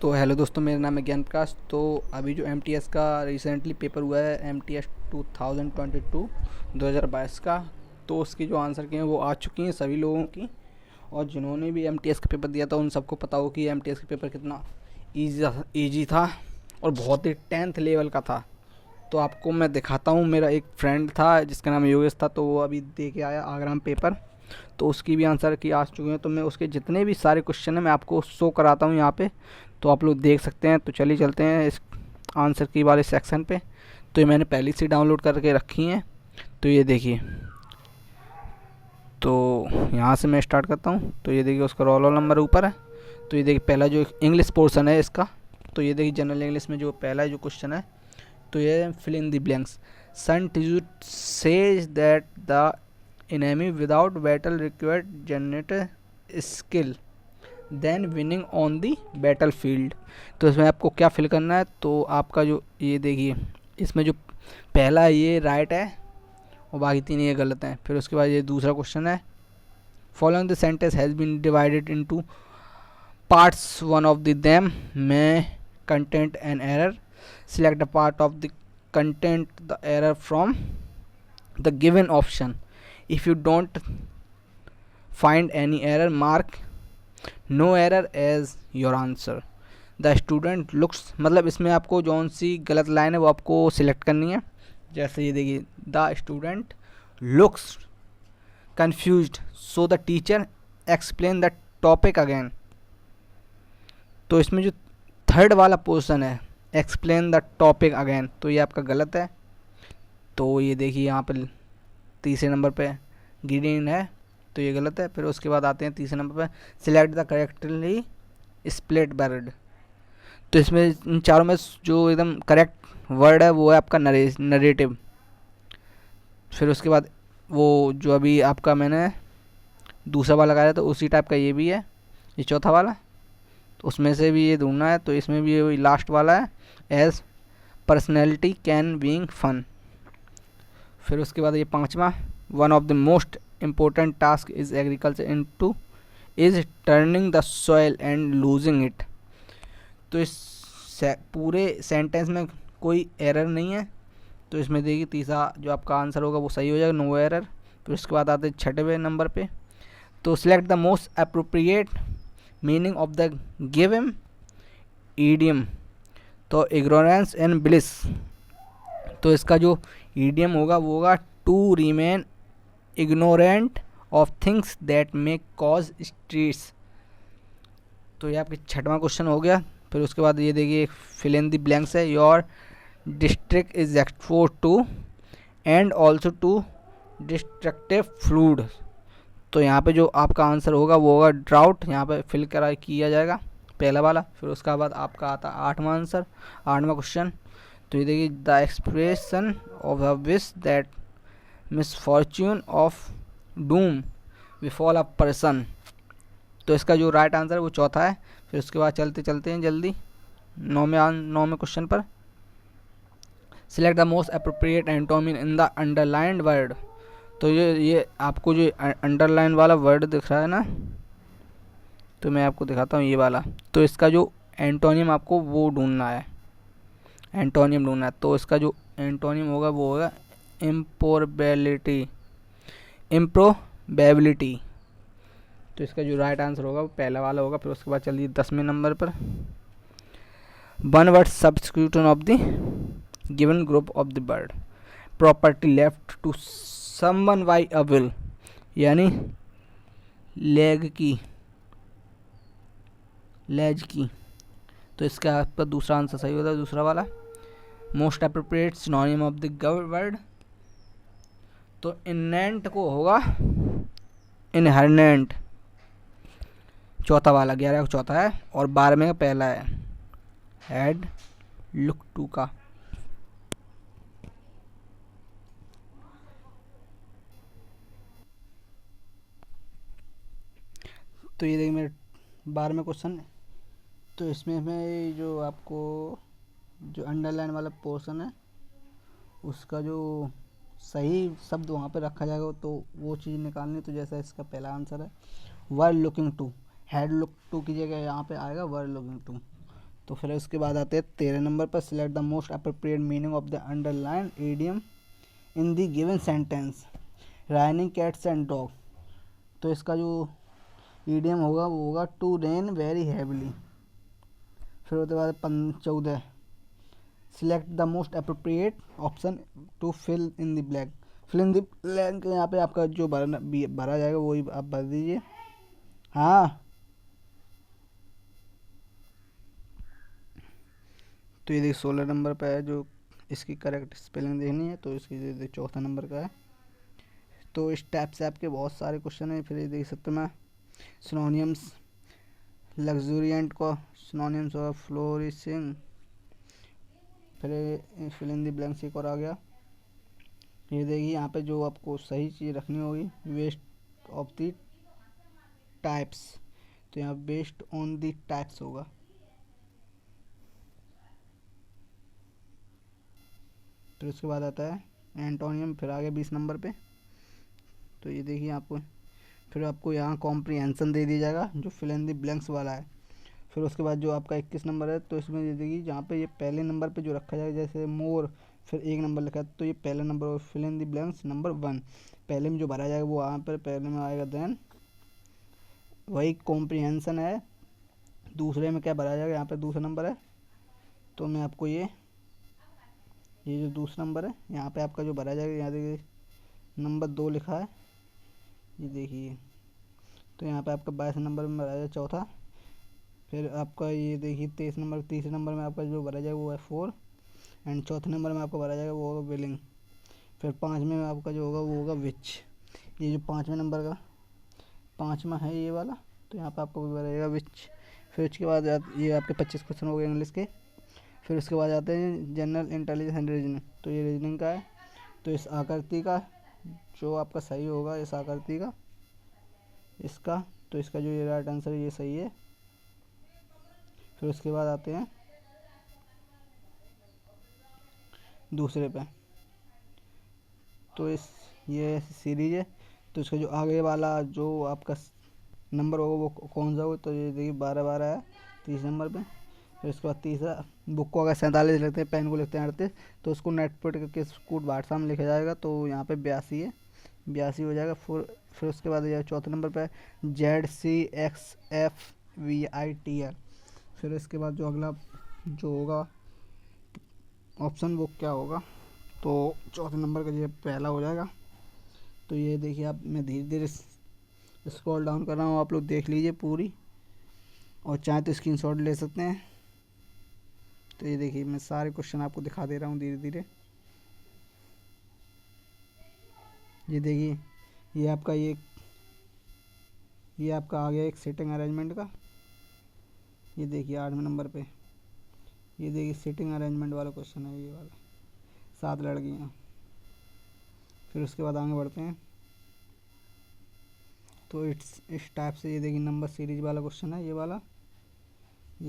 तो हेलो दोस्तों, मेरा नाम है ज्ञान प्रकाश। तो अभी जो एमटीएस का रिसेंटली पेपर हुआ है, एमटीएस 2022 का, तो उसकी जो आंसर की हैं वो आ चुकी हैं सभी लोगों की। और जिन्होंने भी एमटीएस का पेपर दिया था उन सबको पता हो कि एमटीएस का पेपर कितना ईजी था और बहुत ही 10th लेवल का था। तो आपको मैं दिखाता हूँ। मेरा एक फ्रेंड था जिसका नाम योगेश था, तो वो अभी दे के आया आगरा में पेपर, तो उसकी भी आंसर की आ चुके हैं। तो मैं उसके जितने भी सारे क्वेश्चन हैं मैं आपको शो कराता हूँ यहाँ पे, तो आप लोग देख सकते हैं। तो चलिए चलते हैं इस आंसर की वाले सेक्शन पे। तो ये मैंने पहले से डाउनलोड करके रखी हैं, तो ये देखिए। तो यहाँ से मैं स्टार्ट करता हूँ। तो ये देखिए उसका रोल नंबर ऊपर है। तो ये देखिए पहला जो इंग्लिश पोर्शन है इसका, तो ये देखिए जनरल इंग्लिश में जो पहला जो क्वेश्चन है, तो ये fill in the blanks. Sun Tzu says that the enemy without battle required generate skill then winning on the battle field. तो इसमें आपको क्या फिल करना है, तो आपका जो ये देखिए इसमें जो पहला है ये राइट है और बाकी तीन ये गलत हैं। फिर उसके बाद ये दूसरा क्वेश्चन है, following the sentence has been divided into parts, one of the them में content and error, select the part of the content the error from the given option, if you don't find any error mark no error as your answer। the student looks, मतलब इसमें आपको जौन सी गलत line है वो आपको select करनी है। जैसे ये देखिए, the student looks confused so the teacher explain the topic again. तो इसमें जो थर्ड वाला पोर्शन है एक्सप्लेन द टॉपिक अगेन, तो ये आपका गलत है। तो ये देखिए यहाँ पर तीसरे नंबर पे ग्रीन है, तो ये गलत है। फिर उसके बाद आते हैं तीसरे नंबर पे, select the correctly split word. तो इसमें इन चारों में जो एकदम करेक्ट वर्ड है वो है आपका नरेटिव। फिर उसके बाद वो जो अभी आपका मैंने दूसरा वाला लगाया तो उसी टाइप का ये भी है, ये चौथा वाला, तो उसमें से भी ये ढूंढना है। तो इसमें भी ये लास्ट वाला है, as personality can being fun. फिर उसके बाद ये पांचवा, one of the most important task is agriculture into is turning the soil and loosing it. तो इस पूरे सेंटेंस में कोई एरर नहीं है, तो इसमें देखिए तीसरा जो आपका आंसर होगा वो सही हो जाएगा, नो एरर। फिर उसके बाद आते हैं छठवें नंबर पे, तो select the most appropriate meaning of the given idiom. तो इग्नोरेंस एंड ब्लिस, तो इसका जो ईडियम होगा वो होगा to remain ignorant of things that may cause stress. तो ये आपके छठवां क्वेश्चन हो गया। फिर उसके बाद ये देखिए फिल इन द ब्लैंक्स है, your district is expose to and also to destructive flood. तो यहाँ पे जो आपका आंसर होगा वो होगा ड्राउट, यहाँ पे फिल करा किया जाएगा पहला वाला। फिर उसके बाद आपका आता आठवां आंसर, आठवां क्वेश्चन। तो ये देखिए the expression of the wish that misfortune of doom befall a person. तो इसका जो राइट आंसर है वो चौथा है। फिर उसके बाद चलते हैं जल्दी नौवें क्वेश्चन पर, select the most appropriate antonym in the underlined word. तो ये आपको जो अंडरलाइन वाला वर्ड दिख रहा है ना, तो मैं आपको दिखाता हूँ ये वाला। तो इसका जो एंटोनिम आपको वो ढूंढना है, एंटोनियम ढूंढना है। तो इसका जो एंटोनियम होगा वो होगा इम्प्रोबेबिलिटी। तो इसका जो राइट आंसर होगा वो पहला वाला होगा। फिर उसके बाद चलिए 10वें नंबर पर, one word substitution of the given group of the word, property left to someone by a will, यानी लेज की। तो इसका आपका दूसरा आंसर सही होता है, दूसरा वाला। Most appropriate synonym of the word, तो इनेंट को होगा इनहरनेंट, चौथा वाला, 11 का चौथा है और 12वें का पहला है, हैड लुक टू का। तो ये देखिए मेरे 12वें क्वेश्चन। तो इसमें मैं जो आपको जो अंडरलाइन वाला पोर्शन है उसका जो सही शब्द वहाँ पे रखा जाएगा तो वो चीज़ निकालनी। तो जैसा इसका पहला आंसर है were looking to, had look to की जगह यहाँ पे आएगा वर लुकिंग टू। तो फिर उसके बाद आते हैं 13 नंबर पर, select the most appropriate meaning of the underline idiom in the given sentence, raining cats and dog. तो इसका जो इडियम होगा वो होगा टू रेन वेरी हैवीली। फिर उसके बाद 14, select the most appropriate option to fill in the blank. Fill in the blank यहाँ पे आपका जो भरा जाएगा वही आप भर दीजिए। हाँ, तो ये देखिए 16 नंबर पे है, जो इसकी करेक्ट स्पेलिंग देखनी है तो इसकी देखिए 4था नंबर का है। तो इस टाइप से आपके बहुत सारे क्वेश्चन हैं। फिर ये देख सकते हैं सिनोनियम्स, लग्जूरियंट को सिनोनियम्स और फ्लोरिशिंग। फिर फिल इन द ब्लैंक्स एक और आ गया। ये देखिए यहाँ पे जो आपको सही चीज़ रखनी होगी, वेस्ट ऑफ द टाइप्स, तो यहाँ बेस्ड ऑन द टाइप्स होगा। फिर उसके बाद आता है एंटोनियम, फिर आगे 20 नंबर पे। तो ये देखिए आपको, फिर आपको यहाँ कॉम्प्रिहेंशन दे दिया जाएगा जो फिल इन द ब्लैंक्स वाला है। फिर उसके बाद जो आपका 21 नंबर है, तो इसमें ये देखिए जहाँ पे ये पहले नंबर पे जो रखा जाएगा, जैसे मोर फिर 1 नंबर लिखा है तो ये पहला नंबर और fill in the blanks number 1, पहले में जो भरा जाएगा वो यहाँ पर पहले में आएगा। देन वही कॉम्प्रिहेंशन है, दूसरे में क्या भरा जाएगा, यहाँ पे दूसरा नंबर है तो मैं आपको ये जो दूसरा नंबर है यहाँ पे आपका जो भरा जाएगा, यहाँ देखिए नंबर 2 लिखा है, ये देखिए। तो यहाँ पे आपका 22 नंबर में भरा जाएगा चौथा। फिर आपका ये देखिए 23 नंबर, तीसरे नंबर में आपका जो भरा जाएगा वो है 4, एंड चौथे नंबर में आपका भरा जाएगा वो होगा विलिंग। फिर 5वें में आपका जो होगा वो होगा विच। ये जो 5वें नंबर का 5वां है ये वाला, तो यहाँ पे आपको भरा जाएगा विच। फिर उसके बाद ये आपके 25 क्वेश्चन हो गए इंग्लिश के। फिर उसके बाद आते हैं जनरल इंटेलिजेंस एंड रीजनिंग, तो ये रीजनिंग का है। तो इस आकृति का जो आपका सही होगा, इस आकृति का इसका, तो इसका जो ये राइट आंसर है ये सही है। फिर उसके बाद आते हैं दूसरे पे, तो इस ये सीरीज है, तो इसका जो आगे वाला जो आपका नंबर होगा वो कौन सा होगा, तो ये देखिए 12 है 30 नंबर पे। फिर उसके बाद तीसरा, बुक को अगर 47 लिखते हैं, पेन को लिखते हैं 38, तो उसको नेट पुट करके स्कूट भाषा में लिखा जाएगा, तो यहाँ पे 82 है, 82 हो जाएगा। फिर उसके बाद यह चौथे नंबर पे ZCXFVITL। फिर इसके बाद जो अगला जो होगा ऑप्शन वो क्या होगा, तो चौथे नंबर का ये पहला हो जाएगा। तो ये देखिए आप, मैं धीरे धीरे स्क्रॉल डाउन कर रहा हूँ, आप लोग देख लीजिए पूरी, और चाहे तो स्क्रीनशॉट ले सकते हैं। तो ये देखिए मैं सारे क्वेश्चन आपको दिखा दे रहा हूँ धीरे धीरे। ये देखिए ये आपका आ गया एक सिटिंग अरेंजमेंट का। ये देखिए 8वें नंबर पे, ये देखिए सिटिंग अरेंजमेंट वाला क्वेश्चन है ये वाला, 7 लड़कियाँ। फिर उसके बाद आगे बढ़ते हैं, तो इस टाइप से ये देखिए नंबर सीरीज वाला क्वेश्चन है, ये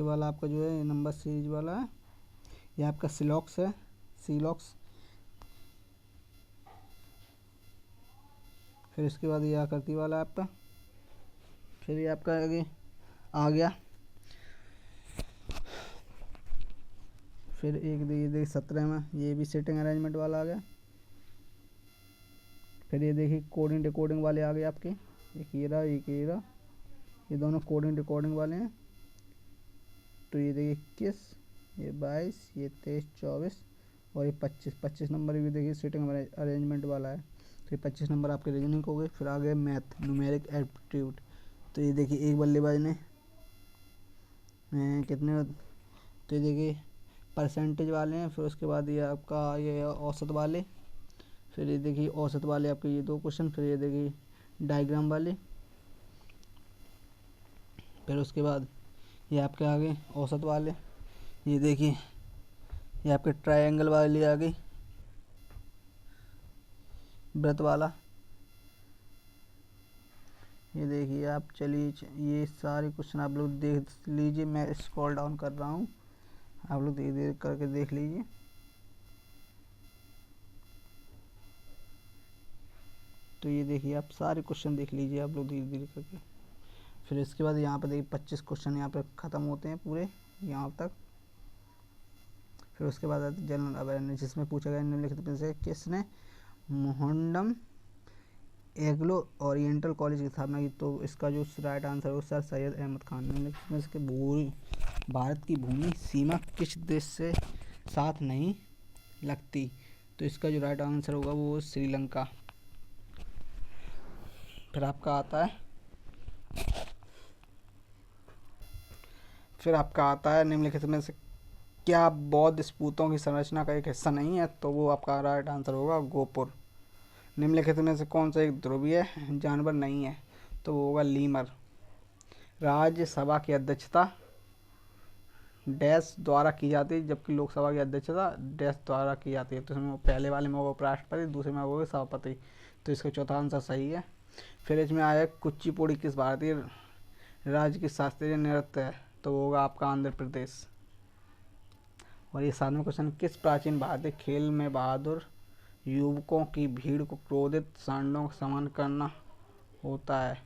वाला आपका जो है नंबर सीरीज वाला है। ये आपका सिलॉक्स है, सीलॉक्स। फिर इसके बाद ये आकृति वाला है आपका। फिर ये आपका आगे आ गया। फिर एक देखिए 17 में ये भी सेटिंग अरेंजमेंट वाला आ गया। फिर ये देखिए कोडिंग डिकोडिंग वाले आ गए आपके, एक ये रहा, ये दोनों कोडिंग डिकोडिंग वाले हैं। तो ये देखिए 21, ये 22, ये 23, 24 और ये 25 नंबर भी देखिए सिटिंग अरेंजमेंट वाला है। तो ये 25 नंबर आपके रीजनिंग हो गए। फिर आ गए मैथ, न्यूमेरिक एप्टीट्यूड। तो ये देखिए एक बल्लेबाज ने कितने, तो ये देखिए परसेंटेज वाले हैं। फिर उसके बाद ये आपका ये औसत वाले। फिर ये देखिए औसत वाले आपके ये 2 क्वेश्चन। फिर ये देखिए डायग्राम वाले। फिर उसके बाद ये आपके आ गए औसत वाले। ये देखिए ये आपके ट्रायंगल वाली आ गई, वृत्त वाला। ये देखिए आप, चलिए ये सारे क्वेश्चन आप लोग देख लीजिए, मैं स्क्रॉल डाउन कर रहा हूँ, आप लोग धीरे धीरे करके देख लीजिए। तो ये देखिए आप सारे क्वेश्चन देख लीजिए आप लोग धीरे धीरे करके। फिर इसके बाद यहाँ पे देखिए 25 क्वेश्चन यहाँ पे ख़त्म होते हैं पूरे यहाँ तक। फिर उसके बाद आती है जनरल अवेयरनेस, जिसमें पूछा गया निम्नलिखित में से किसने मोहम्मदम एग्लो ओरिएंटल कॉलेज की स्थापना की। तो इसका जो राइट आंसर है वो सर सैयद अहमद खान। निम्नलिखित में से भारत की भूमि सीमा किस देश से साथ नहीं लगती। तो इसका जो राइट आंसर होगा वो श्रीलंका। फिर आपका आता है निम्नलिखित में से क्या बौद्ध स्तूपों की संरचना का एक हिस्सा नहीं है। तो वो आपका राइट आंसर होगा गोपुर। निम्नलिखित में से कौन सा एक ध्रुवीय जानवर नहीं है। तो वो होगा लीमर। राज्यसभा की अध्यक्षता डैश द्वारा की जाती है, जबकि लोकसभा की अध्यक्षता डैश द्वारा की जाती है। तो इसमें पहले वाले में होगा उपराष्ट्रपति, दूसरे में होगा सभापति। तो इसका चौथा आंसर सही है। फिर इसमें आया कुचिपुड़ी किस भारतीय राज्य की शास्त्रीय नृत्य है। तो वो होगा आपका आंध्र प्रदेश। और ये 7वां क्वेश्चन, किस प्राचीन भारतीय खेल में बहादुर युवकों की भीड़ को क्रोधित सांडों का समान करना होता है।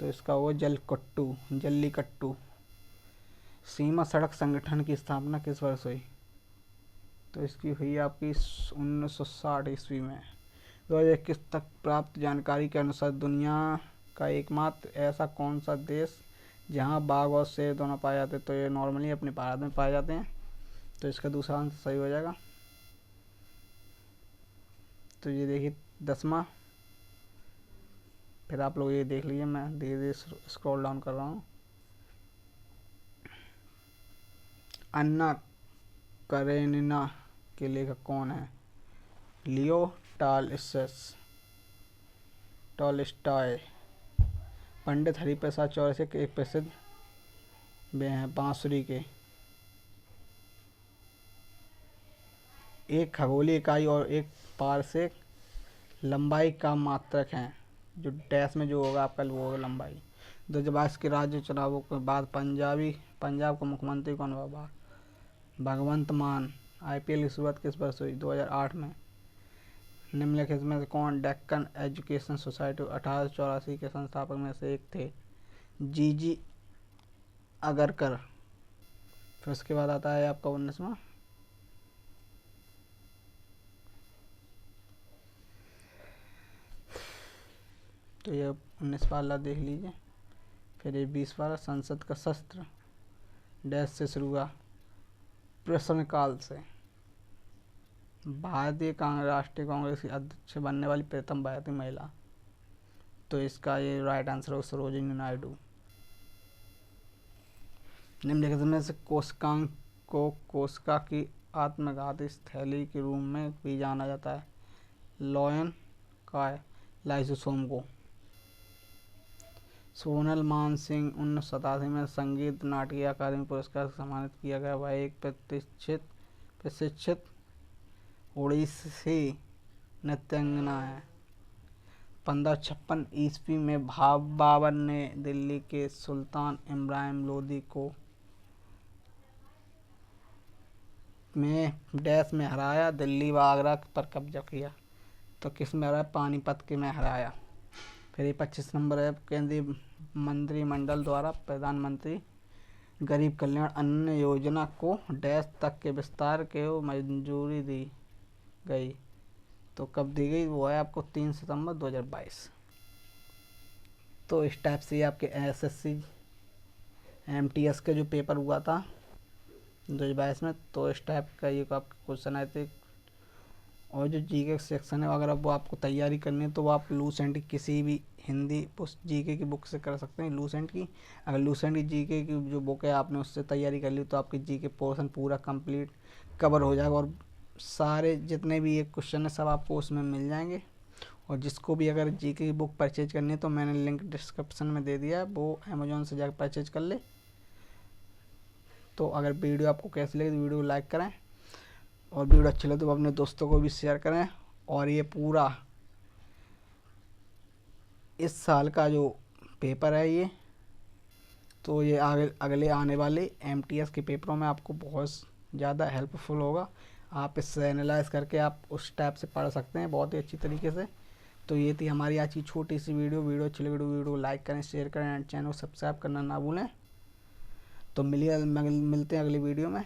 तो इसका वो जल्लीकट्टू। सीमा सड़क संगठन की स्थापना किस वर्ष हुई। तो इसकी हुई आपकी 1960 ईस्वी में। 2021 तक प्राप्त जानकारी के अनुसार दुनिया का एकमात्र ऐसा कौन सा देश जहां बाघ और शेर दोनों पाए जाते हैं। तो ये नॉर्मली अपने भारत में पाए जाते हैं। तो इसका दूसरा आंसर सही हो जाएगा। तो ये देखिए 10वां। फिर आप लोग ये देख लीजिए, मैं धीरे धीरे स्क्रॉल डाउन कर रहा हूँ। अन्ना करेनिना के लेखक कौन है। Leo Tolstoy. पंडित हरिप्रसाद चौरसिया के एक प्रसिद्ध वे हैं बांसुरी के। एक खगोलीय इकाई और एक पारसेक लंबाई का मात्रक हैं। जो डैश में जो होगा आपका वो होगा लंबाई। 2022 के राज्य चुनावों के बाद पंजाब का मुख्यमंत्री कौन हुआ। भगवंत मान। IPL की शुरुआत किस वर्ष हुई। 2008 में। निम्नलिखित में से कौन डेक्कन एजुकेशन सोसाइटी 1884 के संस्थापक में से एक थे। GG अगरकर। फिर उसके बाद आता है आपका 19वां। तो ये 19 वाला देख लीजिए। फिर ये 20 वाला, संसद का शस्त्र डैश से शुरू हुआ। प्रश्नकाल से। भारतीय राष्ट्रीय कांग्रेस की अध्यक्ष बनने वाली प्रथम भारतीय महिला। तो इसका ये राइट आंसर हो सरोजिनी नायडू। निम्नलिखित में से कोशिकांग को कोशिका की आत्मघाती स्थैली के रूप में भी जाना जाता है। लॉयन का लाइसोसोम को। सोनल मानसिंह 1987 में संगीत नाटकीय अकादमी पुरस्कार से सम्मानित किया गया। वह एक प्रशिक्षित ओडिसी नृत्यांगना है। 1556 ईस्वी में बाबर ने दिल्ली के सुल्तान इब्राहिम लोदी को डैश में हराया। दिल्ली व आगरा पर कब्जा किया। तो किस में हराया। पानीपत के में हराया। फिर ये 25 नंबर है, केंद्रीय मंत्रिमंडल द्वारा प्रधानमंत्री गरीब कल्याण अन्न योजना को डैश तक के विस्तार के मंजूरी दी गई। तो कब दी गई। वो है आपको 3 सितंबर 2022। तो इस टाइप से आपके SSC MTS का जो पेपर हुआ था 2022 में, तो इस टाइप का ये आपके क्वेश्चन आए थे। और जो जीके सेक्शन है अगर वो आपको तैयारी करनी है तो वो आप लूसेंट किसी भी हिंदी जीके की बुक से कर सकते हैं। लूसेंट की अगर लूसेंट की जीके की जो बुक है आपने उससे तैयारी कर ली तो आपकी जीके पोर्शन पूरा कंप्लीट कवर हो जाएगा। और सारे जितने भी ये क्वेश्चन है सब आपको उसमें मिल जाएंगे। और जिसको भी अगर जीके की बुक परचेज करनी है तो मैंने लिंक डिस्क्रिप्शन में दे दिया है, वो अमेजोन से जाकर परचेज कर ले। तो अगर वीडियो आपको कैसी लगी तो वीडियो लाइक करें, और वीडियो अच्छी लगे तो अपने दोस्तों को भी शेयर करें। और ये पूरा इस साल का जो पेपर है ये, तो ये अगले आने वाले MTS के पेपरों में आपको बहुत ज़्यादा हेल्पफुल होगा। आप इससे एनालाइज करके आप उस टाइप से पढ़ सकते हैं बहुत ही अच्छी तरीके से। तो ये थी हमारी आज की छोटी सी वीडियो अच्छी लगी वीडियो को लाइक करें, शेयर करें एंड चैनल को सब्सक्राइब करना ना भूलें। तो मिलते हैं अगली वीडियो में।